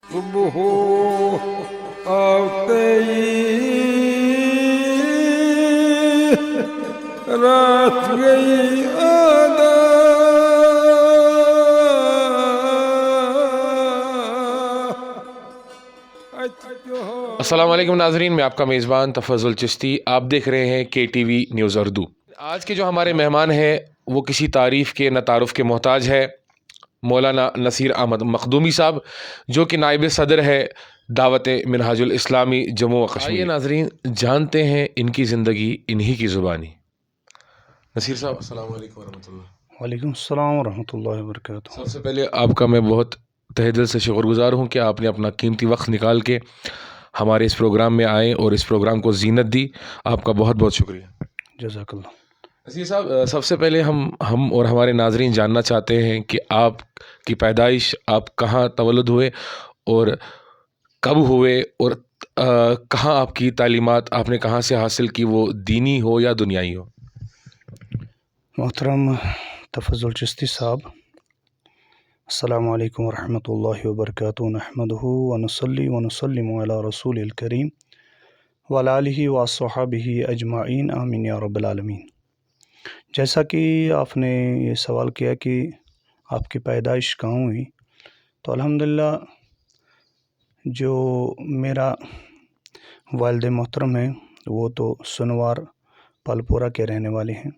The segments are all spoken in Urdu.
صبح آتے رات گئی آدھا السلام علیکم ناظرین، میں آپ کا میزبان تفضل چشتی، آپ دیکھ رہے ہیں KTV نیوز اردو۔ آج کے جو ہمارے مہمان ہیں وہ کسی تعریف کے نہ تعارف کے محتاج ہے، مولانا نصیر احمد مخدومی صاحب، جو کہ نائب صدر ہے دعوت منہاج الاسلامی جموں و کشمیر۔ آئیے ناظرین جانتے ہیں ان کی زندگی انہی کی زبانی۔ نصیر صاحب السلام علیکم ورحمۃ اللہ۔ وعلیکم السلام ورحمۃ اللہ وبرکاتہ۔ سب سے پہلے آپ کا میں بہت تہہ دل سے شکر گزار ہوں کہ آپ نے اپنا قیمتی وقت نکال کے ہمارے اس پروگرام میں آئے اور اس پروگرام کو زینت دی، آپ کا بہت بہت شکریہ۔ جزاک اللہ۔ نصیر صاحب، سب سے پہلے ہم اور ہمارے ناظرین جاننا چاہتے ہیں کہ آپ کی پیدائش، آپ کہاں تولد ہوئے اور کب ہوئے، اور کہاں آپ کی تعلیمات آپ نے کہاں سے حاصل کی، وہ دینی ہو یا دنیائی ہو؟ محترم تفضل چشتی صاحب، السلام علیکم ورحمۃ اللہ وبرکاتہ۔ نحمدہ ونصلی ونسلم علی رسول الکریم وعلی آلہ وصحبہ اجمعین، آمین یا رب العالمین۔ جیسا کہ آپ نے یہ سوال کیا کہ آپ کی پیدائش کہاں ہوئی، تو الحمدللہ جو میرا والد محترم ہیں وہ تو سنوار پلپورہ کے رہنے والے ہیں،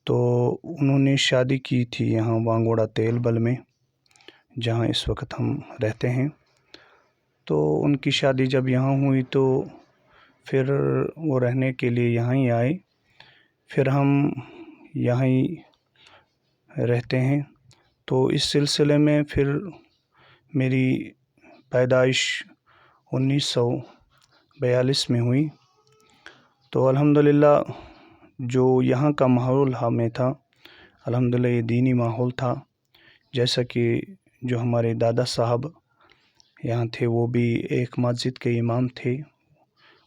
تو انہوں نے شادی کی تھی یہاں وانگوڑا تیل بل میں، جہاں اس وقت ہم رہتے ہیں۔ تو ان کی شادی جب یہاں ہوئی تو پھر وہ رہنے کے لیے یہاں ہی آئے، پھر ہم یہاں ہی رہتے ہیں۔ تو اس سلسلے میں پھر میری پیدائش 1942 میں ہوئی۔ تو الحمدللہ جو یہاں کا ماحول ہمیں تھا، الحمدللہ یہ دینی ماحول تھا، جیسا کہ جو ہمارے دادا صاحب یہاں تھے وہ بھی ایک مسجد کے امام تھے،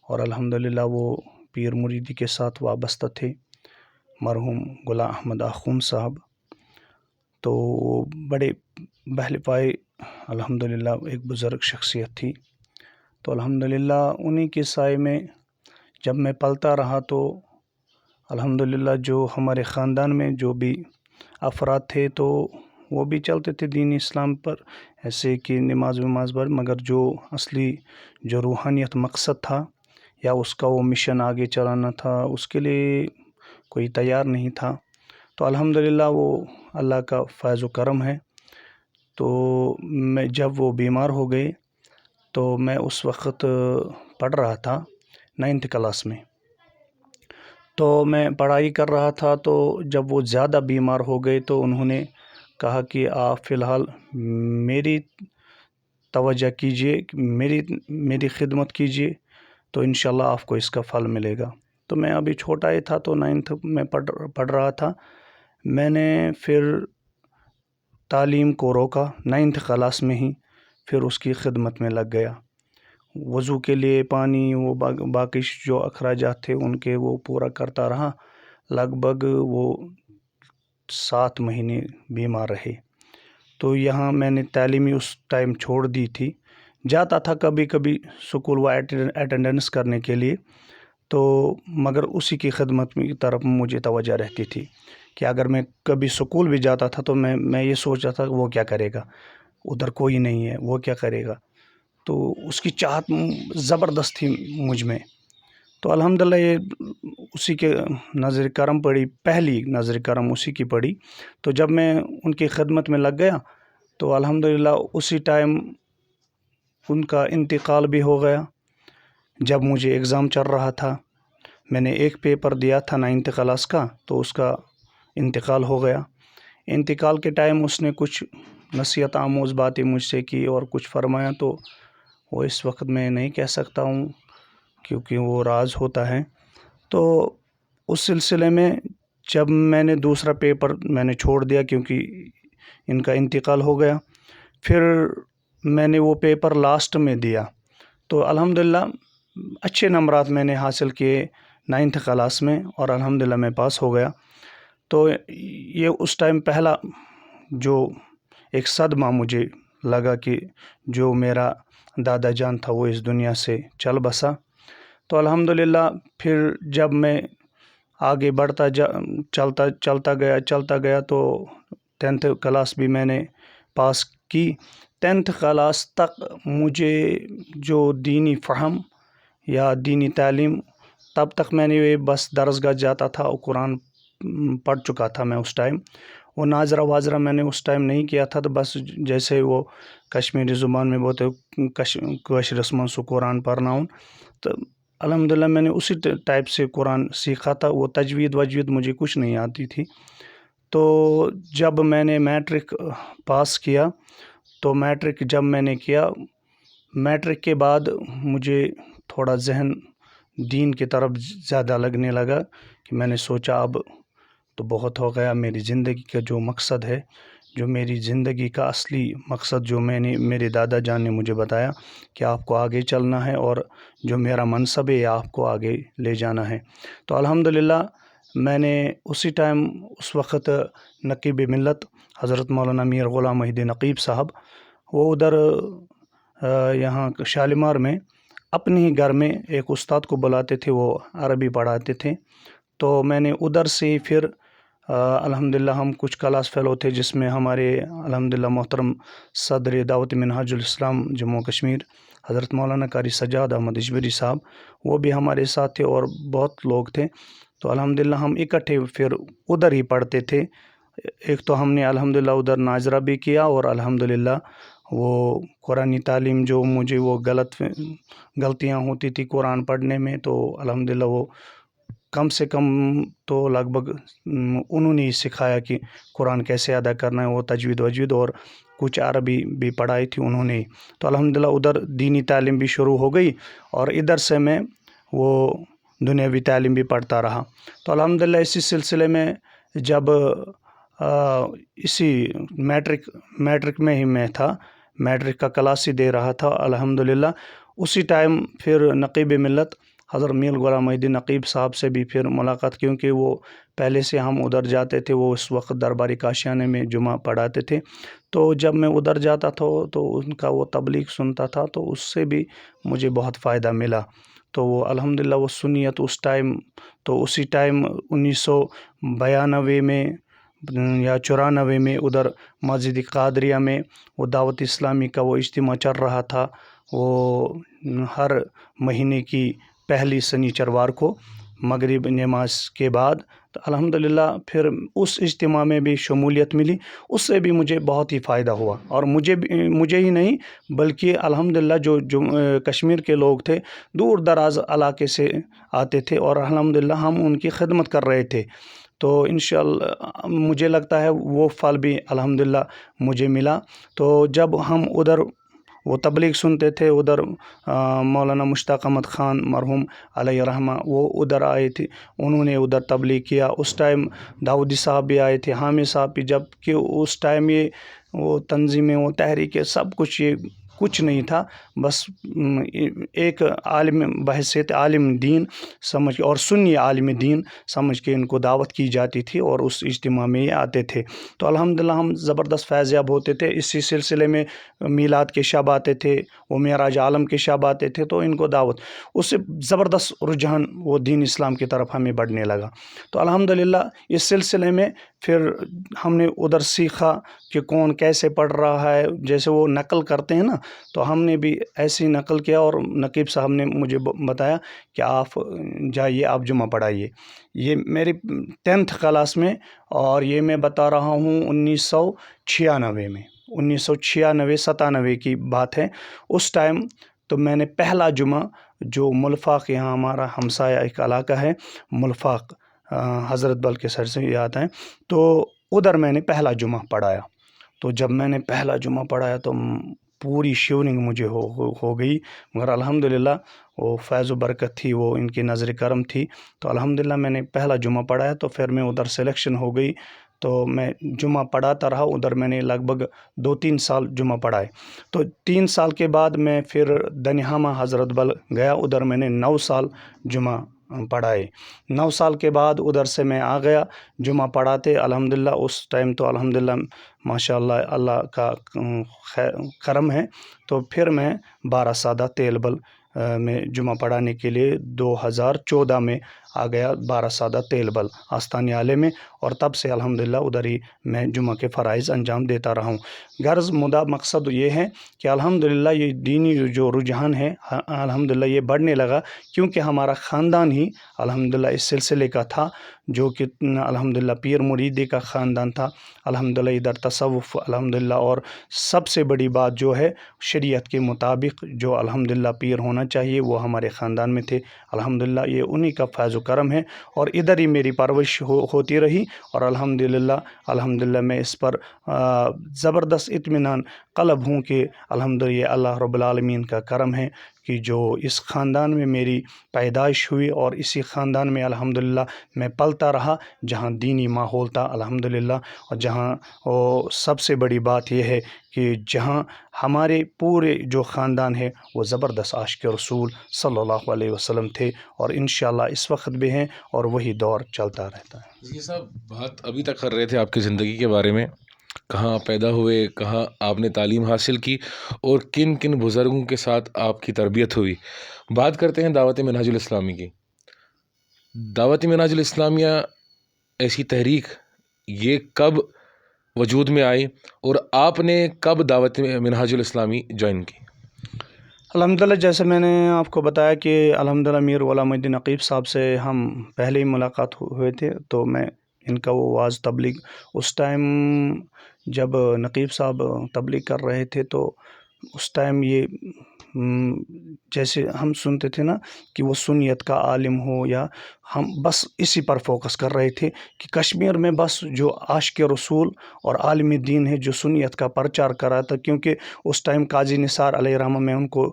اور الحمدللہ وہ پیر مریدی کے ساتھ وابستہ تھے، مرحوم غلام احمد آخوند صاحب۔ تو وہ بڑے بہل پائے الحمدللہ ایک بزرگ شخصیت تھی۔ تو الحمدللہ انہی کے سائے میں جب میں پلتا رہا، تو الحمدللہ جو ہمارے خاندان میں جو بھی افراد تھے تو وہ بھی چلتے تھے دین اسلام پر، ایسے کہ نماز پر، مگر جو اصلی جو روحانیت مقصد تھا یا اس کا وہ مشن آگے چلانا تھا، اس کے لیے کوئی تیار نہیں تھا۔ تو الحمدللہ وہ اللہ کا فیض و کرم ہے۔ تو میں جب وہ بیمار ہو گئے تو میں اس وقت پڑھ رہا تھا 9th کلاس میں، تو میں پڑھائی کر رہا تھا۔ تو جب وہ زیادہ بیمار ہو گئے تو انہوں نے کہا کہ آپ فی الحال میری توجہ کیجئے، میری خدمت کیجئے، تو انشاءاللہ آپ کو اس کا پھل ملے گا۔ تو میں ابھی چھوٹا ہی تھا، تو 9th میں پڑھ رہا تھا۔ میں نے پھر تعلیم کو روکا 9th کلاس میں ہی، پھر اس کی خدمت میں لگ گیا۔ وضو کے لیے پانی، وہ باقی جو اخراجات تھے ان کے وہ پورا کرتا رہا، لگ بھگ وہ 7 مہینے بیمار رہے۔ تو یہاں میں نے تعلیمی اس ٹائم چھوڑ دی تھی، جاتا تھا کبھی کبھی سکول وہ اٹینڈنس کرنے کے لیے، تو مگر اسی کی خدمت کی طرف مجھے توجہ رہتی تھی کہ اگر میں کبھی سکول بھی جاتا تھا تو میں یہ سوچتا تھا کہ وہ کیا کرے گا، ادھر کوئی نہیں ہے، وہ کیا کرے گا۔ تو اس کی چاہت زبردست تھی مجھ میں۔ تو الحمدللہ یہ اسی کے نظر کرم پڑی، پہلی نظر کرم اسی کی پڑی۔ تو جب میں ان کی خدمت میں لگ گیا تو الحمدللہ اسی ٹائم ان کا انتقال بھی ہو گیا۔ جب مجھے ایگزام چل رہا تھا، میں نے ایک پیپر دیا تھا 9th کلاس کا، تو اس کا انتقال ہو گیا۔ انتقال کے ٹائم اس نے کچھ نصیحت آموز باتیں مجھ سے کی اور کچھ فرمایا، تو وہ اس وقت میں نہیں کہہ سکتا ہوں کیونکہ وہ راز ہوتا ہے۔ تو اس سلسلے میں جب میں نے دوسرا پیپر میں نے چھوڑ دیا کیونکہ ان کا انتقال ہو گیا، پھر میں نے وہ پیپر لاسٹ میں دیا، تو الحمدللہ اچھے نمبرات میں نے حاصل کیے 9th کلاس میں، اور الحمدللہ میں پاس ہو گیا۔ تو یہ اس ٹائم پہلا جو ایک صدمہ مجھے لگا کہ جو میرا دادا جان تھا وہ اس دنیا سے چل بسا۔ تو الحمدللہ پھر جب میں آگے بڑھتا چلتا گیا تو 10th کلاس بھی میں نے پاس کی۔ 10th کلاس تک مجھے جو دینی فہم یا دینی تعلیم، تب تک میں نے بس درسگاہ جاتا تھا اور قرآن پڑھ چکا تھا میں اس ٹائم۔ وہ ناظرہ واظرہ میں نے اس ٹائم نہیں کیا تھا، تو بس جیسے وہ کشمیری زبان میں بولتے کٲشرِس منٛز سُہ قرآن پرناؤن، تو الحمدللہ میں نے اسی ٹائپ سے قرآن سیکھا تھا۔ وہ تجوید وجوید مجھے کچھ نہیں آتی تھی۔ تو جب میں نے میٹرک پاس کیا، تو میٹرک جب میں نے کیا، میٹرک کے بعد مجھے تھوڑا ذہن دین کی طرف زیادہ لگنے لگا کہ میں نے سوچا اب تو بہت ہو گیا، میری زندگی کا جو مقصد ہے، جو میری زندگی کا اصلی مقصد جو میرے دادا جان نے مجھے بتایا کہ آپ کو آگے چلنا ہے اور جو میرا منصب ہے آپ کو آگے لے جانا ہے۔ تو الحمدللہ میں نے اسی ٹائم اس وقت نقیب ملت حضرت مولانا میر غلام محی الدین نقیب صاحب، وہ ادھر یہاں شالیمار میں اپنے ہی گھر میں ایک استاد کو بلاتے تھے، وہ عربی پڑھاتے تھے۔ تو میں نے ادھر سے پھر الحمدللہ ہم کچھ کلاس فیلو تھے، جس میں ہمارے الحمدللہ محترم صدر دعوت منہاج الاسلام جموں کشمیر حضرت مولانا قاری سجاد احمد اجبری صاحب، وہ بھی ہمارے ساتھ تھے اور بہت لوگ تھے۔ تو الحمدللہ ہم اکٹھے پھر ادھر ہی پڑھتے تھے۔ ایک تو ہم نے الحمدللہ ادھر ناظرہ بھی کیا، اور الحمدللہ وہ قرآنی تعلیم جو مجھے وہ غلطیاں ہوتی تھی قرآن پڑھنے میں، تو الحمدللہ وہ کم سے کم تو لگ بھگ انہوں نے ہی سکھایا کہ قرآن کیسے ادا کرنا ہے، وہ تجوید وجوید اور کچھ عربی بھی پڑھائی تھی انہوں نے۔ تو الحمدللہ ادھر دینی تعلیم بھی شروع ہو گئی، اور ادھر سے میں وہ دنیاوی تعلیم بھی پڑھتا رہا۔ تو الحمدللہ اسی سلسلے میں جب اسی میٹرک میں ہی میں تھا، میٹرک کا کلاس ہی دے رہا تھا الحمدللہ، اسی ٹائم پھر نقیب ملت حضرت میر غلام محی الدین نقیب صاحب سے بھی پھر ملاقات، کیونکہ وہ پہلے سے ہم ادھر جاتے تھے، وہ اس وقت درباری کاشیانے میں جمعہ پڑھاتے تھے۔ تو جب میں ادھر جاتا تھا تو ان کا وہ تبلیغ سنتا تھا، تو اس سے بھی مجھے بہت فائدہ ملا۔ تو وہ الحمدللہ وہ سنیت اس ٹائم، تو اسی ٹائم 1992 میں یا 94 میں ادھر مسجد قادریہ میں وہ دعوت اسلامی کا وہ اجتماع چل رہا تھا، وہ ہر مہینے کی پہلی سنیچروار کو مغرب نماز کے بعد۔ تو الحمدللہ پھر اس اجتماع میں بھی شمولیت ملی، اس سے بھی مجھے بہت ہی فائدہ ہوا، اور مجھے ہی نہیں بلکہ الحمدللہ جو کشمیر کے لوگ تھے، دور دراز علاقے سے آتے تھے، اور الحمدللہ ہم ان کی خدمت کر رہے تھے۔ تو انشاءاللہ مجھے لگتا ہے وہ پھل بھی الحمدللہ مجھے ملا۔ تو جب ہم ادھر وہ تبلیغ سنتے تھے، ادھر مولانا مشتاق احمد خان مرحوم علیہ رحمہ وہ ادھر آئے تھے، انہوں نے ادھر تبلیغ کیا۔ اس ٹائم داؤدی صاحب بھی آئے تھے، حامد صاحب بھی، جب کہ اس ٹائم یہ وہ تنظیمیں، وہ تحریکیں، سب کچھ یہ کچھ نہیں تھا، بس ایک عالم بحیثیت عالم دین سمجھ کے اور سنی عالم دین سمجھ کے ان کو دعوت کی جاتی تھی، اور اس اجتماع میں یہ آتے تھے۔ تو الحمدللہ ہم زبردست فیض یاب ہوتے تھے۔ اسی سلسلے میں میلاد کے شب آتے تھے، وہ معراج عالم کے شب آتے تھے، تو ان کو دعوت، اس سے زبردست رجحان وہ دین اسلام کی طرف ہمیں بڑھنے لگا۔ تو الحمدللہ اس سلسلے میں پھر ہم نے ادھر سیکھا کہ کون کیسے پڑھ رہا ہے، جیسے وہ نقل کرتے ہیں نا، تو ہم نے بھی ایسی نقل کیا، اور نقیب صاحب نے مجھے بتایا کہ آپ جائیے، آپ جمعہ پڑھائیے۔ یہ میری 10th کلاس میں، اور یہ میں بتا رہا ہوں 1996 میں، 1996-97 کی بات ہے۔ اس ٹائم تو میں نے پہلا جمعہ جو ملفاق، یہاں ہمارا ہمسایہ ایک علاقہ ہے ملفاق، حضرت بل کے سر سے یاد ہے، تو ادھر میں نے پہلا جمعہ پڑھایا۔ تو جب میں نے پہلا جمعہ پڑھایا تو پوری شیورنگ مجھے ہو گئی، مگر الحمدللہ وہ فیض و برکت تھی، وہ ان کی نظر کرم تھی۔ تو الحمدللہ میں نے پہلا جمعہ پڑھایا، تو پھر میں ادھر سلیکشن ہو گئی، تو میں جمعہ پڑھاتا رہا ادھر، میں نے لگ بھگ 2-3 سال جمعہ پڑھائے۔ تو 3 سال کے بعد میں پھر دنیہامہ حضرت بل گیا، ادھر میں نے 9 سال جمعہ پڑھائے۔ 9 سال کے بعد ادھر سے میں آ گیا جمعہ پڑھاتے الحمدللہ۔ اس ٹائم تو الحمدللہ ماشاء اللہ اللہ کا کرم ہے، تو پھر میں بارہ سادہ تیلبل میں جمعہ پڑھانے کے لیے 2014 میں آ گیا، بارہ سادہ تیلبل آستانی عالیہ میں، اور تب سے الحمدللہ ادھر ہی میں جمعہ کے فرائض انجام دیتا رہا ہوں۔ غرض مقصد یہ ہے کہ الحمدللہ یہ دینی جو رجحان ہے الحمدللہ یہ بڑھنے لگا، کیونکہ ہمارا خاندان ہی الحمدللہ اس سلسلے کا تھا، جو کہ الحمدللہ پیر مریدی کا خاندان تھا الحمدللہ، ادھر تصوف الحمدللہ، اور سب سے بڑی بات جو ہے شریعت کے مطابق جو الحمدللہ پیر ہونا چاہیے وہ ہمارے خاندان میں تھے الحمدللہ۔ یہ انہی کا فیض و کرم ہے، اور ادھر ہی میری پرورش ہوتی رہی، اور الحمدللہ میں اس پر زبردست اطمینان قلب ہوں کہ الحمدللہ یہ اللہ رب العالمین کا کرم ہے کہ جو اس خاندان میں میری پیدائش ہوئی، اور اسی خاندان میں الحمدللہ میں پلتا رہا جہاں دینی ماحول تھا الحمدللہ، اور جہاں سب سے بڑی بات یہ ہے کہ جہاں ہمارے پورے جو خاندان ہے وہ زبردست عاشق رسول صلی اللہ علیہ وسلم تھے، اور انشاءاللہ اس وقت بھی ہیں، اور وہی دور چلتا رہتا ہے۔ یہ صاحب بات ابھی تک کر رہے تھے آپ کی زندگی کے بارے میں، کہاں آپ پیدا ہوئے، کہاں آپ نے تعلیم حاصل کی، اور کن کن بزرگوں کے ساتھ آپ کی تربیت ہوئی۔ بات کرتے ہیں دعوت منہاج الاسلامی کی۔ دعوت منہاج الاسلامیہ ایسی تحریک یہ کب وجود میں آئی، اور آپ نے کب دعوت منہاج الاسلامی جوائن کی؟ الحمدللہ جیسے میں نے آپ کو بتایا کہ الحمدللہ میر غلام الدین نقیب صاحب سے ہم پہلے ہی ملاقات ہوئے تھے، تو میں ان کا وہ واعظ تبلیغ اس ٹائم جب نقیب صاحب تبلیغ کر رہے تھے، تو اس ٹائم یہ جیسے ہم سنتے تھے نا کہ وہ سنیت کا عالم ہو، یا ہم بس اسی پر فوکس کر رہے تھے کہ کشمیر میں بس جو عاشق رسول اور عالم دین ہے جو سنیت کا پرچار کر رہا تھا، کیونکہ اس ٹائم قاضی نثار علیہ رحمہ میں ان کو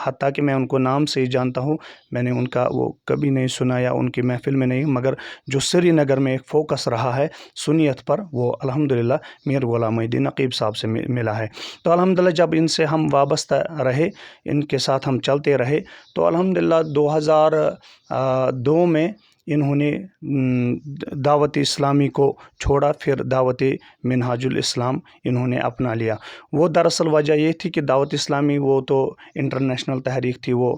حتیٰ کہ میں ان کو نام سے ہی جانتا ہوں، میں نے ان کا وہ کبھی نہیں سنا یا ان کی محفل میں نہیں، مگر جو سری نگر میں ایک فوکس رہا ہے سنیت پر وہ الحمدللہ میر غلام الدین نقیب صاحب سے ملا ہے۔ تو الحمدللہ جب ان سے ہم وابستہ رہے، ان کے ساتھ ہم چلتے رہے، تو الحمدللہ 2002 میں انہوں نے دعوت اسلامی کو چھوڑا، پھر دعوت منہاج الاسلام انہوں نے اپنا لیا۔ وہ دراصل وجہ یہ تھی کہ دعوت اسلامی وہ تو انٹرنیشنل تحریک تھی، وہ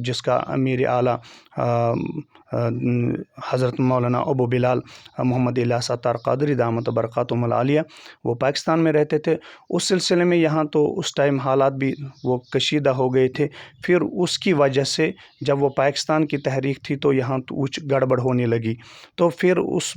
جس کا امیر اعلیٰ حضرت مولانا ابو بلال محمد الیاس عطار قادری دامت برکاتہم العالیہ وہ پاکستان میں رہتے تھے۔ اس سلسلے میں یہاں تو اس ٹائم حالات بھی وہ کشیدہ ہو گئے تھے، پھر اس کی وجہ سے جب وہ پاکستان کی تحریک تھی تو یہاں تو کچھ گڑبڑ ہونے لگی، تو پھر اس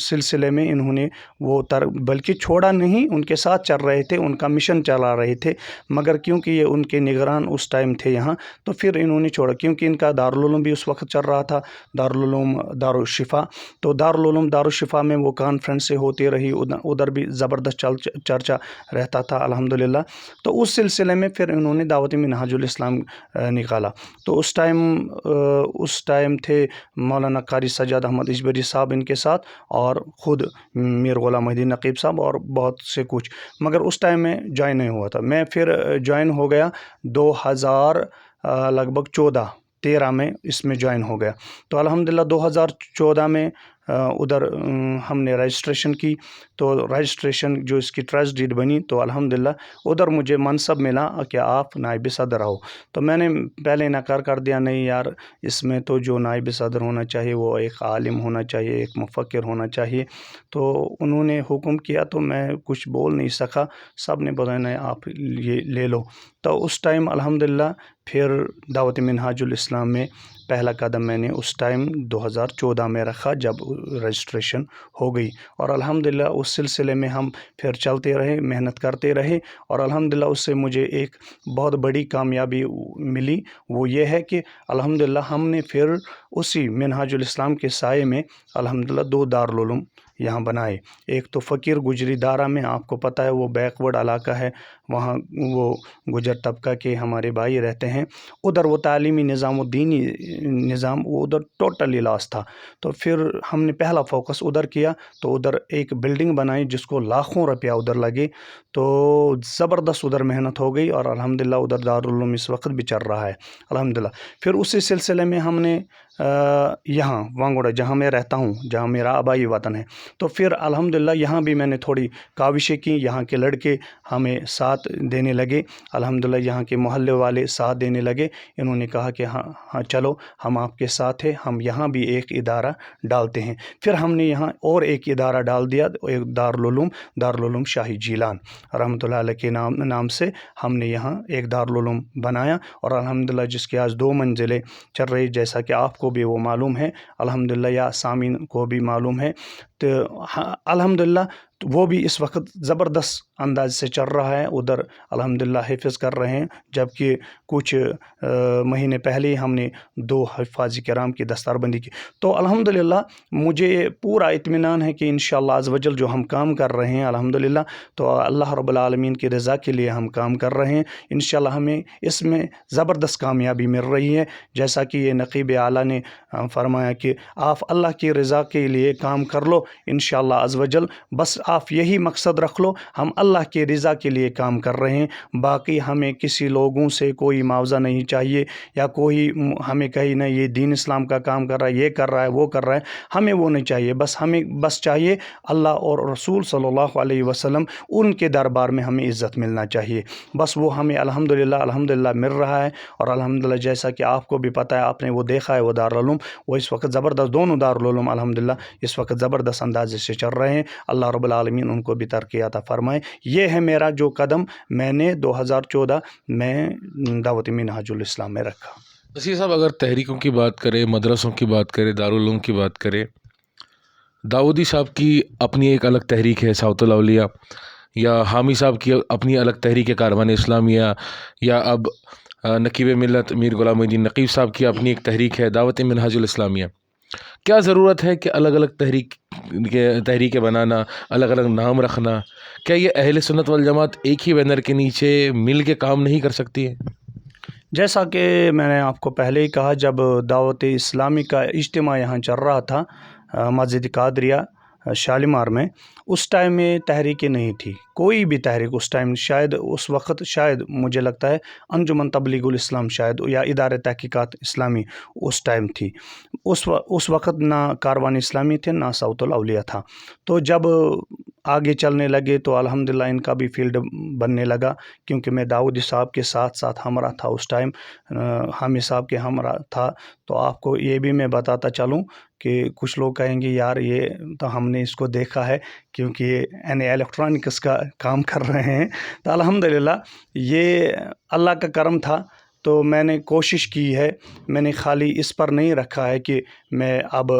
سلسلے میں انہوں نے وہ بلکہ چھوڑا نہیں، ان کے ساتھ چل رہے تھے، ان کا مشن چلا رہے تھے، مگر کیونکہ یہ ان کے نگران اس ٹائم تھے یہاں، تو پھر انہوں نے چھوڑا، کیونکہ ان کا دارالعلوم بھی اس وقت چل رہا تھا، دارالعلوم دارالشفا، تو دارالعلوم دارالشفا میں وہ کانفرنسیں ہوتی رہی، ادھر بھی زبردست چرچا رہتا تھا الحمدللہ۔ تو اس سلسلے میں پھر انہوں نے دعوت منہاج الاسلام نکالا، تو اس ٹائم تھے مولانا قاری سجاد احمد اجبری صاحب ان کے ساتھ، اور خود میر غلام الدین نقیب صاحب اور بہت سے کچھ، مگر اس ٹائم میں جوائن نہیں ہوا تھا۔ میں پھر جوائن ہو گیا 2000 لگ بھگ 13 میں اس میں جوائن ہو گیا۔ تو الحمدللہ 2014 میں ادھر ہم نے رجسٹریشن کی، تو رجسٹریشن جو اس کی ٹرسٹ ڈیڈ بنی، تو الحمدللہ ادھر مجھے منصب ملا کہ آپ نائب صدر رہو، تو میں نے پہلے نکار کر دیا، نہیں یار اس میں تو جو نائب صدر ہونا چاہیے وہ ایک عالم ہونا چاہیے، ایک مفکر ہونا چاہیے، تو انہوں نے حکم کیا تو میں کچھ بول نہیں سکا، سب نے بولا نہیں آپ یہ لے لو۔ تو اس ٹائم الحمدللہ پھر دعوت منہاج الاسلام میں پہلا قدم میں نے اس ٹائم 2014 میں رکھا جب رجسٹریشن ہو گئی، اور الحمدللہ اس سلسلے میں ہم پھر چلتے رہے، محنت کرتے رہے، اور الحمدللہ اس سے مجھے ایک بہت بڑی کامیابی ملی، وہ یہ ہے کہ الحمدللہ ہم نے پھر اسی منہاج الاسلام کے سائے میں الحمدللہ 2 دارالعلوم یہاں بنائے. ایک تو فقیر گجری دارا میں، آپ کو پتہ ہے وہ بیکورڈ علاقہ ہے، وہاں وہ گجر طبقہ کے ہمارے بھائی رہتے ہیں. ادھر وہ تعلیمی نظام و دینی نظام وہ ادھر ٹوٹلی لاس تھا. تو پھر ہم نے پہلا فوکس ادھر کیا، تو ادھر ایک بلڈنگ بنائی جس کو لاکھوں روپیہ ادھر لگے. تو زبردست ادھر محنت ہو گئی، اور الحمدللہ ادھر دارالعلوم اس وقت بھی چل رہا ہے الحمدللہ. پھر اسی سلسلے میں ہم نے یہاں وانگوڑا جہاں میں رہتا ہوں، جہاں میرا آبائی وطن ہے، تو پھر الحمدللہ یہاں بھی میں نے تھوڑی کاوشیں کی. یہاں کے لڑکے ہمیں ساتھ دینے لگے الحمدللہ، یہاں کے محلے والے ساتھ دینے لگے. انہوں نے کہا کہ ہاں چلو ہم آپ کے ساتھ ہیں، ہم یہاں بھی ایک ادارہ ڈالتے ہیں. پھر ہم نے یہاں اور ایک ادارہ ڈال دیا، ایک دارالعلوم شاہی جیلان رحمۃ اللہ علیہ کے نام سے ہم نے یہاں ایک دارالعلوم بنایا، اور الحمدللہ جس کی آج 2 منزلیں چل رہی، جیسا کہ آپ کو بھی وہ معلوم ہے الحمدللہ، یا سامعین کو بھی معلوم ہے. تو الحمدللہ وہ بھی اس وقت زبردست انداز سے چل رہا ہے. ادھر الحمدللہ حفظ کر رہے ہیں، جبکہ کچھ مہینے پہلے ہی ہم نے 2 حفاظ کرام کی دستار بندی کی. تو الحمدللہ مجھے پورا اطمینان ہے کہ انشاءاللہ عز و جل جو ہم کام کر رہے ہیں الحمدللہ، تو اللہ رب العالمین کی رضا کے لیے ہم کام کر رہے ہیں. انشاءاللہ ہمیں اس میں زبردست کامیابی مل رہی ہے. جیسا کہ یہ نقیب اعلیٰ نے فرمایا کہ آپ اللہ کی رضا کے لیے کام کر لو انشاءاللہ عز و جل، بس آپ یہی مقصد رکھ لو، ہم اللہ کی رضا کے لیے کام کر رہے ہیں. باقی ہمیں کسی لوگوں سے کوئی معاوضہ نہیں چاہیے، یا کوئی ہمیں کہیں نہ یہ دین اسلام کا کام کر رہا ہے، یہ کر رہا ہے، وہ کر رہا ہے، ہمیں وہ نہیں چاہیے. ہمیں بس چاہیے اللہ اور رسول صلی اللہ علیہ وسلم، ان کے دربار میں ہمیں عزت ملنا چاہیے. بس وہ ہمیں الحمدللہ مل رہا ہے. اور الحمدللہ جیسا کہ آپ کو بھی پتہ ہے، آپ نے وہ دیکھا ہے، وہ دارالعلوم وہ اس وقت زبردست، دونوں دارالعلوم الحمدللہ اس وقت زبردست اندازے سے چل رہے ہیں. اللہ رب العالمین ان کو بھی ترقی عطا فرمائے. یہ ہے میرا جو قدم میں نے 2014 میں دعوت منہاج الاسلام میں رکھا. نصیر صاحب، اگر تحریکوں کی بات کریں، مدرسوں کی بات کریں، دارالعلوم کی بات کریں، داؤدی صاحب کی اپنی ایک الگ تحریک ہے ساوۃ الاولیاء، یا حامی صاحب کی اپنی الگ تحریک ہے کاروان اسلامیہ، یا اب نقیب ملت میر غلام الدین نقیب صاحب کی اپنی ایک تحریک ہے دعوت منہاج الاسلامیہ. کیا ضرورت ہے کہ الگ الگ تحریکیں بنانا، الگ الگ نام رکھنا؟ کیا یہ اہل سنت والجماعت ایک ہی بینر کے نیچے مل کے کام نہیں کر سکتی ہے؟ جیسا کہ میں نے آپ کو پہلے ہی کہا، جب دعوت اسلامی کا اجتماع یہاں چل رہا تھا مسجد قادریہ شالیمار میں، اس ٹائم میں تحریکیں نہیں تھی، کوئی بھی تحریک اس ٹائم. شاید اس وقت، شاید مجھے لگتا ہے انجمن تبلیغ الاسلام شاید، یا ادارہ تحقیقات اسلامی اس ٹائم تھی. اس وقت نہ کاروان اسلامی تھے، نہ ساوۃ الاولیاء تھا. تو جب آگے چلنے لگے تو الحمدللہ ان کا بھی فیلڈ بننے لگا، کیونکہ میں داؤدی صاحب کے ساتھ ہمراہ تھا اس ٹائم، حامی صاحب کے ہمراہ تھا. تو آپ کو یہ بھی میں بتاتا چلوں کہ کچھ لوگ کہیں گے یار یہ تو ہم نے اس کو دیکھا ہے، کیونکہ یہ الیکٹرانکس کا کام کر رہے ہیں. تو الحمدللہ یہ اللہ کا کرم تھا. تو میں نے کوشش کی ہے، میں نے خالی اس پر نہیں رکھا ہے کہ میں اب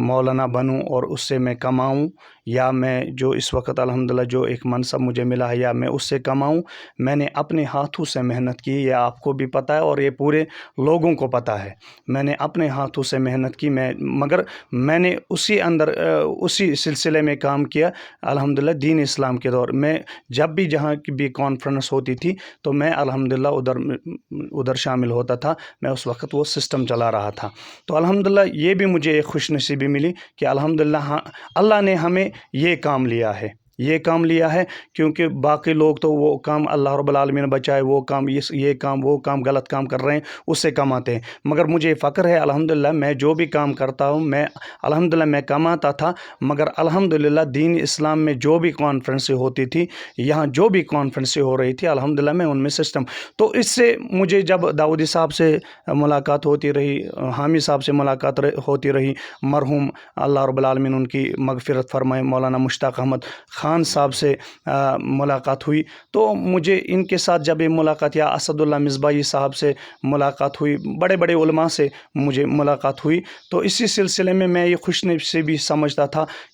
مولانا بنوں اور اس سے میں کماؤں، یا میں جو اس وقت الحمدللہ جو ایک منصب مجھے ملا ہے یا میں اس سے کماؤں. میں نے اپنے ہاتھوں سے محنت کی، یہ آپ کو بھی پتہ ہے اور یہ پورے لوگوں کو پتہ ہے. میں نے اپنے ہاتھوں سے محنت کی، مگر میں نے اسی سلسلے میں کام کیا الحمدللہ. دین اسلام کے دور میں جب بھی جہاں کی بھی کانفرنس ہوتی تھی تو میں الحمدللہ ادھر شامل ہوتا تھا. میں اس وقت وہ سسٹم چلا رہا تھا. تو الحمدللہ یہ بھی مجھے ایک خوش نصیبی ملی کہ الحمدللہ اللہ نے ہمیں یہ کام لیا ہے، کیونکہ باقی لوگ تو وہ کام اللہ رب العالمین نے بچائے، وہ کام یہ کام وہ کام غلط کام کر رہے ہیں، اس سے کماتے ہیں. مگر مجھے فخر ہے الحمدللہ، میں جو بھی کام کرتا ہوں میں الحمدللہ میں کماتا تھا، مگر الحمدللہ دین اسلام میں جو بھی کانفرنسیں ہوتی تھی، یہاں جو بھی کانفرنسیں ہو رہی تھی الحمدللہ میں ان میں سسٹم. تو اس سے مجھے جب داؤدی صاحب سے ملاقات ہوتی رہی، حامی صاحب سے ملاقات ہوتی رہی، مرحوم اللہ رب العالمین ان کی مغفرت فرمائے مولانا مشتاق احمد خان صاحب سے ملاقات ہوئی، تو مجھے ان کے ساتھ جب یہ ملاقات، یا اسد اللہ مصباحی صاحب سے ملاقات ہوئی، بڑے بڑے علماء سے مجھے ملاقات ہوئی. تو اسی سلسلے میں یہ خوش نصیبی سمجھتا تھا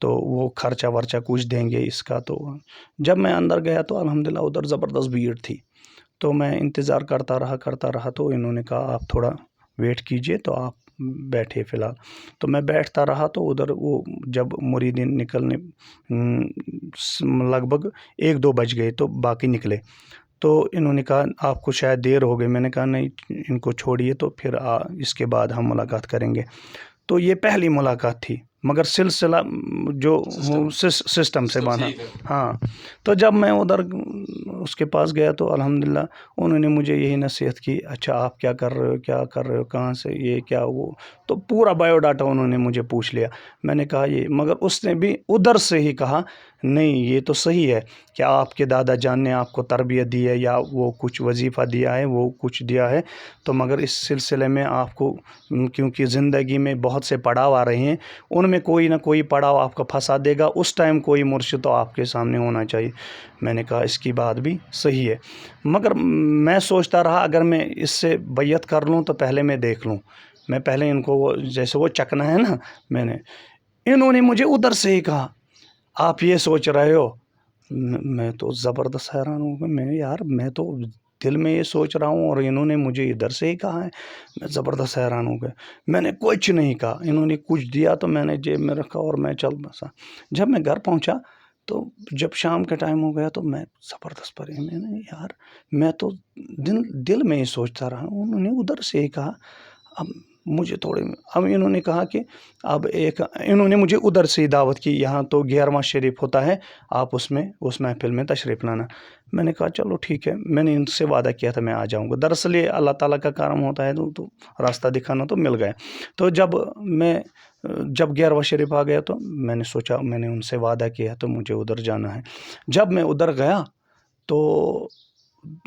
تو وہ خرچہ ورچہ کچھ دیں گے اس کا. تو جب میں اندر گیا تو الحمدللہ ادھر زبردست بھیڑ تھی. تو میں انتظار کرتا رہا. تو انہوں نے کہا آپ تھوڑا ویٹ کیجئے. تو آپ بیٹھے فی الحال. تو میں بیٹھتا رہا. تو ادھر وہ جب مریدین نکلنے لگ بھگ 1-2 بج گئے تو باقی نکلے. تو انہوں نے کہا آپ کو شاید دیر ہو گئی. میں نے کہا نہیں ان کو چھوڑیے تو پھر اس کے بعد ہم ملاقات کریں گے. تو یہ پہلی ملاقات تھی مگر سلسلہ جو سسٹم سے باندھا. ہاں. تو جب میں ادھر اس کے پاس گیا تو الحمدللہ انہوں نے مجھے یہی نصیحت کی اچھا آپ کیا کر رہے ہو کہاں سے یہ کیا وہ. تو پورا بایو ڈاٹا انہوں نے مجھے پوچھ لیا. میں نے کہا یہ مگر اس نے بھی ادھر سے ہی کہا نہیں یہ تو صحیح ہے کہ آپ کے دادا جان نے آپ کو تربیت دی ہے یا وہ کچھ وظیفہ دیا ہے وہ کچھ دیا ہے. تو مگر اس سلسلے میں آپ کو کیونکہ زندگی میں بہت سے پڑاؤ آ رہے ہیں ان میں کوئی نہ کوئی پڑاؤ آپ کا پھنسا دے گا. اس ٹائم کوئی مرشد تو آپ کے سامنے ہونا چاہیے. میں نے کہا اس کی بات بھی صحیح ہے مگر میں سوچتا رہا اگر میں اس سے بیعت کر لوں تو پہلے میں دیکھ لوں. میں پہلے ان کو جیسے وہ چکنا ہے نا انہوں نے مجھے ادھر سے ہی کہا آپ یہ سوچ رہے ہو. میں تو زبردست حیران ہوں گا. میں تو دل میں یہ سوچ رہا ہوں اور انہوں نے مجھے ادھر سے ہی کہا ہے. میں زبردست حیران ہو گیا. میں نے کچھ نہیں کہا. انہوں نے کچھ دیا تو میں نے جیب میں رکھا اور میں چل بسا. جب میں گھر پہنچا تو جب شام کا ٹائم ہو گیا تو میں زبردست پریشان. میں نے میں تو دل میں ہی سوچتا رہا. انہوں نے ادھر سے ہی کہا اب مجھے اب انہوں نے کہا کہ انہوں نے مجھے ادھر سے ہی دعوت کی یہاں تو 11واں شریف ہوتا ہے آپ اس محفل میں تشریف لانا. میں نے کہا چلو ٹھیک ہے. میں نے ان سے وعدہ کیا تھا میں آ جاؤں گا. دراصل یہ اللہ تعالیٰ کا کارم ہوتا ہے تو راستہ دکھانا تو مل گیا. تو جب 11واں شریف آ گیا تو میں نے سوچا میں نے ان سے وعدہ کیا تو مجھے ادھر جانا ہے. جب میں ادھر گیا تو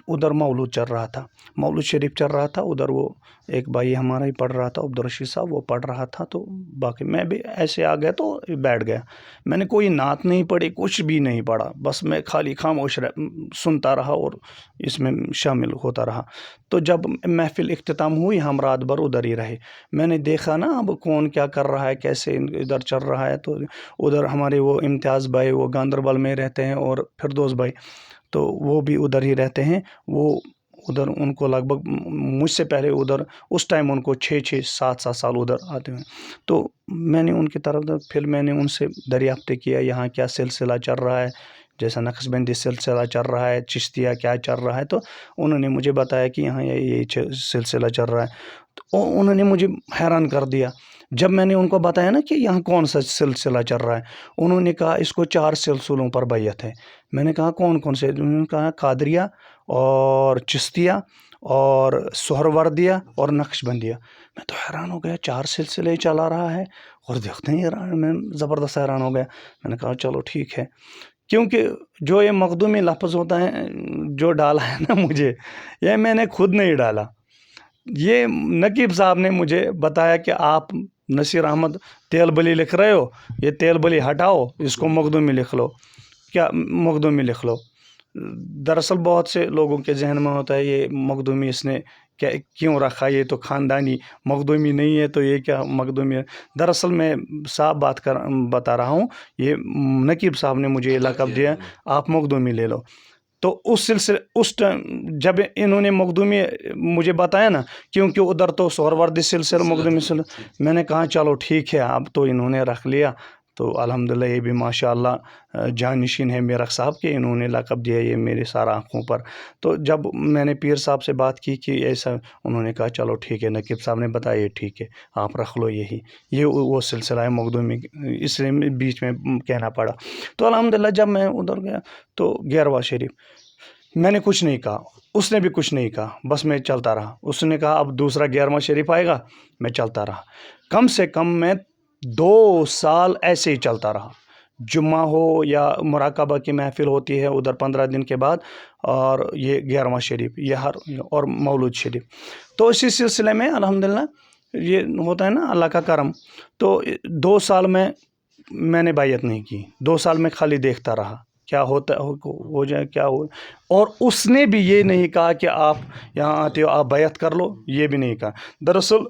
ادھر مولود چل رہا تھا. مولود شریف چل رہا تھا. ادھر وہ ایک بھائی ہمارا ہی پڑھ رہا تھا عبدالرشید صاحب وہ پڑھ رہا تھا. تو باقی میں بھی ایسے آ گیا تو بیٹھ گیا. میں نے کوئی نعت نہیں پڑھی کچھ بھی نہیں پڑھا. بس میں خالی خاموش سنتا رہا اور اس میں شامل ہوتا رہا. تو جب محفل اختتام ہوئی ہم رات بھر ادھر ہی رہے. میں نے دیکھا نا اب کون کیا کر رہا ہے کیسے ادھر چل رہا ہے. تو ادھر ہمارے وہ امتیاز بھائی وہ گاندربل میں رہتے ہیں اور فردوس بھائی تو وہ بھی ادھر ہی رہتے ہیں. وہ ادھر ان کو لگ بھگ مجھ سے پہلے ادھر اس ٹائم ان کو 6-7 سال ادھر آتے ہیں. تو میں نے ان کی طرف پھر میں نے ان سے دریافت کیا یہاں کیا سلسلہ چل رہا ہے جیسا نقشبندی سلسلہ چل رہا ہے چشتیہ کیا چل رہا ہے. تو انہوں نے مجھے بتایا کہ یہاں یہ سلسلہ چل رہا ہے. تو انہوں نے مجھے حیران کر دیا جب میں نے ان کو بتایا نا کہ یہاں کون سا سلسلہ چل رہا ہے. انہوں نے کہا اس کو 4 سلسلوں پر بیعت ہے. میں نے کہا کون سے. انہوں نے کہا قادریہ اور چشتیہ اور سہروردیہ اور نقشبندیہ. میں تو حیران ہو گیا 4 سلسلے چلا رہا ہے اور دیکھتے ہیں میں زبردست حیران ہو گیا. میں نے کہا چلو ٹھیک ہے کیونکہ جو یہ مخدومی لفظ ہوتا ہے جو ڈالا ہے نا مجھے یہ میں نے خود نہیں ڈالا. یہ نقیب صاحب نے مجھے بتایا کہ آپ نصیر احمد تیل بلی لکھ رہے ہو یہ تیل بلی ہٹاؤ اس کو مخدومی لکھ لو. کیا مخدومی لکھ لو. دراصل بہت سے لوگوں کے ذہن میں ہوتا ہے یہ مخدومی اس نے کیوں رکھا یہ تو خاندانی مخدومی نہیں ہے تو یہ کیا مخدومی ہے. دراصل میں صاحب بتا رہا ہوں یہ نقیب صاحب نے مجھے یہ لقب دیا آپ مخدومی لے لو. تو اس سلسلے اس ٹائم جب انہوں نے مخدومی مجھے بتایا نا کیونکہ ادھر تو سہروردی سلسلہ مخدومی سلسلہ میں نے کہا چلو ٹھیک ہے اب تو انہوں نے رکھ لیا. تو الحمدللہ یہ بھی ماشاء اللہ جانشین ہے میرخ صاحب کے انہوں نے لقب دیا یہ میرے سارا آنکھوں پر. تو جب میں نے پیر صاحب سے بات کی کہ ایسا انہوں نے کہا چلو ٹھیک ہے نقیب صاحب نے بتایا یہ ٹھیک ہے آپ رکھ لو یہ وہ سلسلہ ہے مخدومی اس لیے بیچ میں کہنا پڑا. تو الحمدللہ جب میں ادھر گیا تو 11واں شریف میں نے کچھ نہیں کہا اس نے بھی کچھ نہیں کہا بس میں چلتا رہا. اس نے کہا اب دوسرا 11واں شریف آئے گا میں چلتا رہا. کم سے کم میں 2 سال ایسے ہی چلتا رہا. جمعہ ہو یا مراقبہ کی محفل ہوتی ہے ادھر 15 دن کے بعد اور یہ 11واں شریف یہ اور مولود شریف. تو اسی سلسلے میں الحمدللہ یہ ہوتا ہے نا اللہ کا کرم. تو 2 سال میں نے بیعت نہیں کی. 2 سال میں خالی دیکھتا رہا کیا ہوتا ہو جائے کیا ہو. اور اس نے بھی یہ نہیں کہا کہ آپ یہاں آتے ہو آپ بیعت کر لو یہ بھی نہیں کہا. دراصل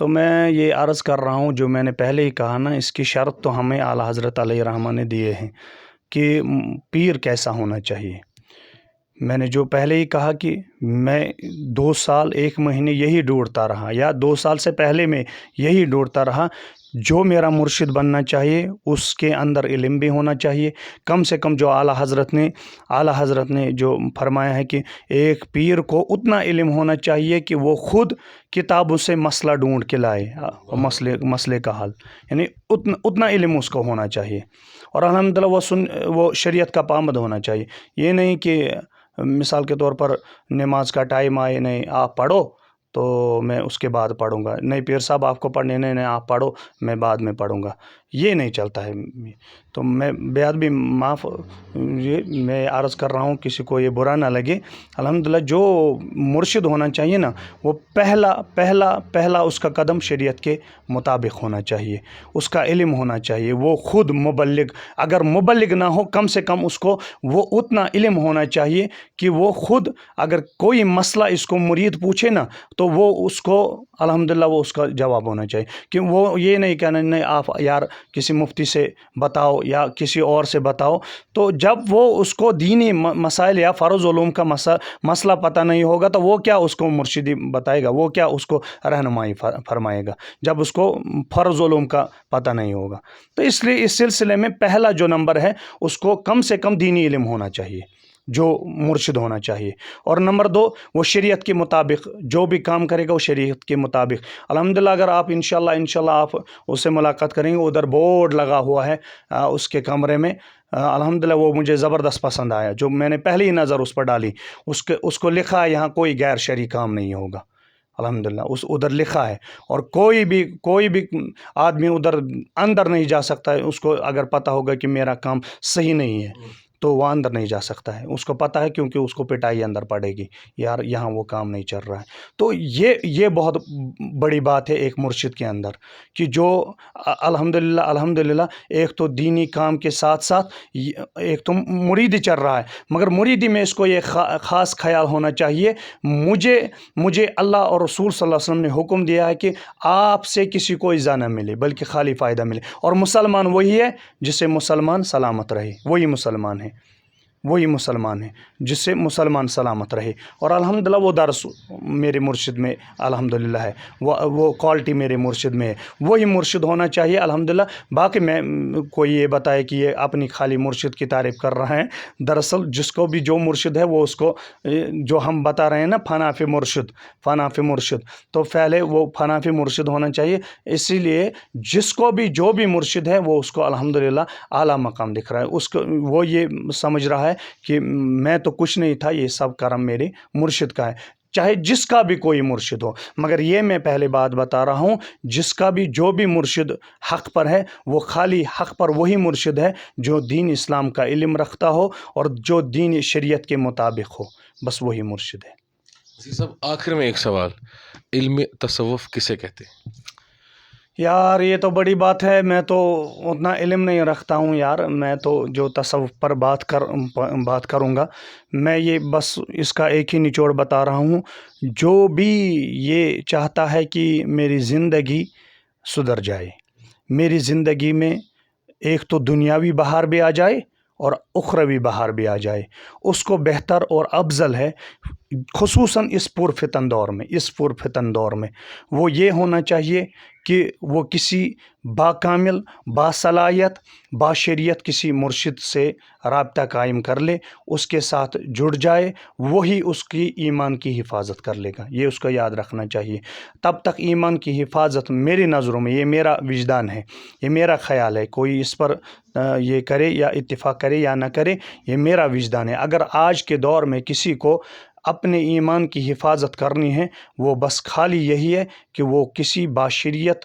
تو میں یہ عرض کر رہا ہوں جو میں نے پہلے ہی کہا نا، اس کی شرط تو ہمیں اعلیٰ حضرت علیہ رحمہ نے دیے ہیں کہ پیر کیسا ہونا چاہیے۔ میں نے جو پہلے ہی کہا کہ میں 2 سال 1 مہینے یہی ڈھونڈتا رہا، یا 2 سال سے پہلے میں یہی ڈھونڈتا رہا، جو میرا مرشد بننا چاہیے اس کے اندر علم بھی ہونا چاہیے، کم سے کم جو اعلیٰ حضرت نے جو فرمایا ہے کہ ایک پیر کو اتنا علم ہونا چاہیے کہ وہ خود کتابوں سے مسئلہ ڈھونڈ کے لائے، مسئلے کا حل، یعنی اتنا علم اس کو ہونا چاہیے، اور الحمدللہ وہ شریعت کا پابند ہونا چاہیے۔ یہ نہیں کہ مثال کے طور پر نماز کا ٹائم آئے، نہیں آپ پڑھو تو میں اس کے بعد پڑھوں گا، نہیں پیر صاحب آپ کو پڑھنے نہیں آپ پڑھو میں بعد میں پڑھوں گا، یہ نہیں چلتا ہے۔ تو میں بیعت بھی معاف، یہ میں عرض کر رہا ہوں، کسی کو یہ برا نہ لگے۔ الحمدللہ جو مرشد ہونا چاہیے نا، وہ پہلا اس کا قدم شریعت کے مطابق ہونا چاہیے، اس کا علم ہونا چاہیے، وہ خود مبلغ، اگر مبلغ نہ ہو کم سے کم اس کو وہ اتنا علم ہونا چاہیے کہ وہ خود اگر کوئی مسئلہ اس کو مرید پوچھے نا تو وہ اس کو الحمدللہ وہ اس کا جواب ہونا چاہیے، کہ وہ یہ نہیں کہنا نہیں آپ یار کسی مفتی سے بتاؤ یا کسی اور سے بتاؤ۔ تو جب وہ اس کو دینی مسائل یا فرض علوم کا مسئلہ پتہ نہیں ہوگا تو وہ کیا اس کو مرشدی بتائے گا، وہ کیا اس کو رہنمائی فرمائے گا جب اس کو فرض علوم کا پتہ نہیں ہوگا۔ تو اس لیے اس سلسلے میں پہلا جو نمبر ہے اس کو کم سے کم دینی علم ہونا چاہیے جو مرشد ہونا چاہیے، اور نمبر 2 وہ شریعت کے مطابق جو بھی کام کرے گا وہ شریعت کے مطابق۔ الحمدللہ اگر آپ انشاءاللہ آپ اس سے ملاقات کریں گے، ادھر بورڈ لگا ہوا ہے اس کے کمرے میں، الحمدللہ وہ مجھے زبردست پسند آیا، جو میں نے پہلی ہی نظر اس پر ڈالی، اس کو لکھا ہے یہاں کوئی غیر شرعی کام نہیں ہوگا، الحمدللہ ادھر لکھا ہے، اور کوئی بھی آدمی ادھر اندر نہیں جا سکتا ہے، اس کو اگر پتہ ہوگا کہ میرا کام صحیح نہیں ہے تو وہ اندر نہیں جا سکتا ہے، اس کو پتہ ہے کیونکہ اس کو پٹائی اندر پڑے گی، یار یہاں وہ کام نہیں چل رہا ہے۔ تو یہ بہت بڑی بات ہے ایک مرشد کے اندر، کہ جو الحمدللہ ایک تو دینی کام کے ساتھ ساتھ ایک تو مریدی چل رہا ہے، مگر مریدی میں اس کو یہ خاص خیال ہونا چاہیے، مجھے اللہ اور رسول صلی اللہ علیہ وسلم نے حکم دیا ہے کہ آپ سے کسی کو ایذا نہ ملے بلکہ خالی فائدہ ملے، اور مسلمان وہی ہے جس سے مسلمان سلامت رہے، وہی مسلمان ہے جس سے مسلمان سلامت رہے، اور الحمدللہ وہ درس میرے مرشد میں الحمدللہ ہے، وہ کوالٹی میرے مرشد میں ہے، وہی مرشد ہونا چاہیے الحمدللہ۔ باقی میں کوئی یہ بتائے کہ یہ اپنی خالی مرشد کی تعریف کر رہا ہے، دراصل جس کو بھی جو مرشد ہے وہ اس کو جو ہم بتا رہے ہیں نا فنا فی مرشد، تو پہلے وہ فنا فی مرشد ہونا چاہیے، اسی لیے جس کو بھی جو بھی مرشد ہے وہ اس کو الحمدللہ اعلیٰ مقام دکھ رہا ہے، اس کو وہ یہ سمجھ رہا ہے کہ میں تو کچھ نہیں تھا، یہ سب کرم میرے مرشد کا ہے، چاہے جس کا بھی کوئی مرشد ہو، مگر یہ میں پہلے بات بتا رہا ہوں، جس کا بھی جو بھی مرشد حق پر ہے وہ خالی حق پر وہی مرشد ہے جو دین اسلام کا علم رکھتا ہو اور جو دین شریعت کے مطابق ہو، بس وہی مرشد ہے۔ وسیع صاحب آخر میں ایک سوال، علم تصوف کسے کہتے ہیں؟ یار یہ تو بڑی بات ہے، میں تو اتنا علم نہیں رکھتا ہوں یار، میں تو جو تصوف پر بات کروں گا، میں یہ بس اس کا ایک ہی نچوڑ بتا رہا ہوں، جو بھی یہ چاہتا ہے کہ میری زندگی سدھر جائے، میری زندگی میں ایک تو دنیاوی بہار بھی آ جائے اور اخروی بہار بھی آ جائے، اس کو بہتر اور افضل ہے، خصوصاً اس پرفتن دور میں وہ یہ ہونا چاہیے کہ وہ کسی باکامل باصلاحیت باشریت کسی مرشد سے رابطہ قائم کر لے، اس کے ساتھ جڑ جائے، وہی اس کی ایمان کی حفاظت کر لے گا، یہ اس کو یاد رکھنا چاہیے۔ تب تک ایمان کی حفاظت میری نظروں میں، یہ میرا وجدان ہے، یہ میرا خیال ہے، کوئی اس پر یہ کرے یا اتفاق کرے یا نہ کرے، یہ میرا وجدان ہے۔ اگر آج کے دور میں کسی کو اپنے ایمان کی حفاظت کرنی ہے، وہ بس خالی یہی ہے کہ وہ کسی باشریت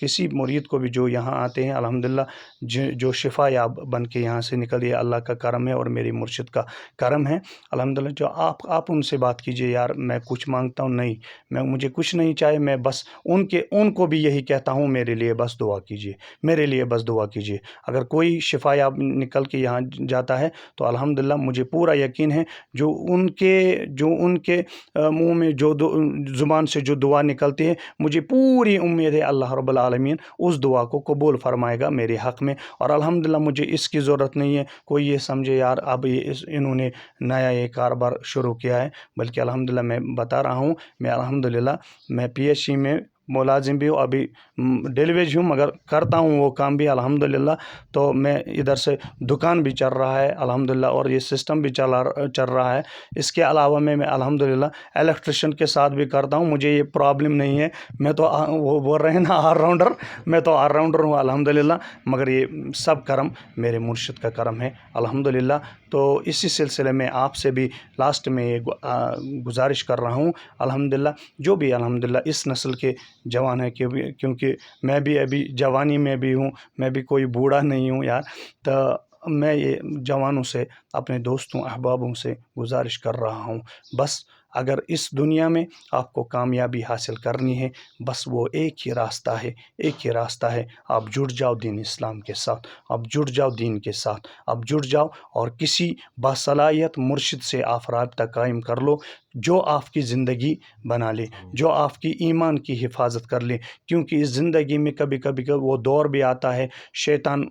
کسی مرید کو بھی جو یہاں آتے ہیں الحمدللہ جو شفا یاب بن کے یہاں سے نکل، یہ اللہ کا کرم ہے اور میری مرشد کا کرم ہے الحمدللہ. جو آپ ان سے بات کیجئے، یار میں کچھ مانگتا ہوں نہیں، مجھے کچھ نہیں چاہے، میں بس ان کو بھی یہی کہتا ہوں میرے لیے بس دعا کیجئے، میرے لیے بس دعا کیجئے. اگر کوئی شفا یاب نکل کے یہاں جاتا ہے تو الحمدللہ مجھے پورا یقین ہے جو ان کے منہ میں جو زبان سے جو دعا نکلتی ہے، مجھے پوری امید ہے اللہ رب العالمین اس دعا کو قبول فرمائے گا میرے حق میں. اور الحمدللہ مجھے اس کی ضرورت نہیں ہے کوئی یہ سمجھے یار اب انہوں نے نیا یہ کاروبار شروع کیا ہے، بلکہ الحمدللہ میں بتا رہا ہوں، میں الحمدللہ میں PHC میں ملازم بھی ہوں، ابھی ڈیلیویج ہوں، مگر کرتا ہوں وہ کام بھی الحمدللہ. تو میں ادھر سے دکان بھی چل رہا ہے الحمدللہ، اور یہ سسٹم بھی چل رہا ہے. اس کے علاوہ میں الحمدللہ الیکٹریشین کے ساتھ بھی کرتا ہوں. مجھے یہ پرابلم نہیں ہے، میں تو وہ بول رہے ہیں نا آل راؤنڈر، میں تو آل راؤنڈر ہوں الحمدللہ. مگر یہ سب کرم میرے مرشد کا کرم ہے الحمدللہ. تو اسی سلسلے میں آپ سے بھی لاسٹ میں یہ گزارش کر رہا ہوں الحمدللہ، جو بھی الحمدللہ اس نسل کے جوان ہے، کیونکہ میں بھی ابھی جوانی میں بھی ہوں، میں بھی کوئی بوڑھا نہیں ہوں یار. تو میں یہ جوانوں سے، اپنے دوستوں احبابوں سے گزارش کر رہا ہوں، بس اگر اس دنیا میں آپ کو کامیابی حاصل کرنی ہے، بس وہ ایک ہی راستہ ہے، آپ جڑ جاؤ دین اسلام کے ساتھ، آپ جڑ جاؤ دین کے ساتھ، آپ جڑ جاؤ اور کسی باصلاحیت مرشد سے آپ رابطہ قائم کر لو جو آپ کی زندگی بنا لے، جو آپ کی ایمان کی حفاظت کر لے. کیونکہ اس زندگی میں کبھی کبھی وہ دور بھی آتا ہے، شیطان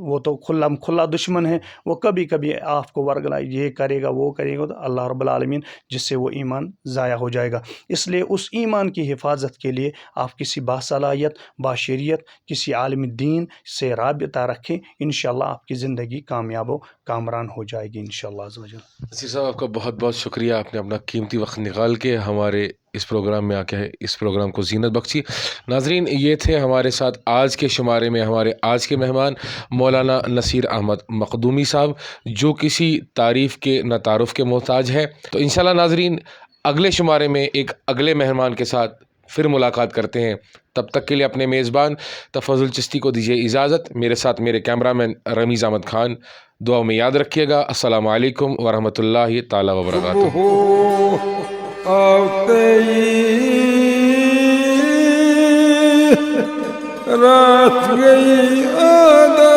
وہ تو کھلا دشمن ہے، وہ کبھی کبھی آپ کو ورگلا یہ کرے گا وہ کرے گا، تو اللہ رب العالمین جس سے وہ ایمان ضائع ہو جائے گا. اس لیے اس ایمان کی حفاظت کے لیے آپ کسی باصلاحیت باشریت کسی عالم دین سے رابطہ رکھیں، انشاءاللہ آپ کی زندگی کامیاب و کامران ہو جائے گی انشاءاللہ عز و جل. نصیر صاحب آپ کا بہت بہت شکریہ، آپ نے اپنا قیمتی وقت نکال کے ہمارے اس پروگرام میں آ کے اس پروگرام کو زینت بخشی. ناظرین، یہ تھے ہمارے ساتھ آج کے شمارے میں ہمارے آج کے مہمان مولانا نصیر احمد مخدومی صاحب، جو کسی تعریف کے نہ تعارف کے محتاج ہے. تو انشاءاللہ ناظرین اگلے شمارے میں ایک اگلے مہمان کے ساتھ پھر ملاقات کرتے ہیں. تب تک کے لیے اپنے میزبان تفضل چشتی کو دیجیے اجازت. میرے ساتھ میرے کیمرہ مین رمیز احمد خان. دعا میں یاد رکھیے گا. السلام علیکم ورحمۃ اللہ تعالیٰ وبرکاتہ. آتے رات گئی آدھا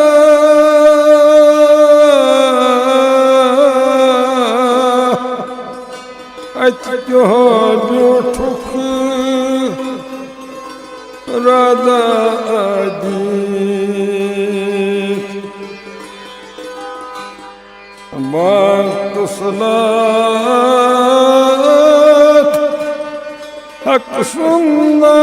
ٹھک رادا آدی مانت صلات حق سننا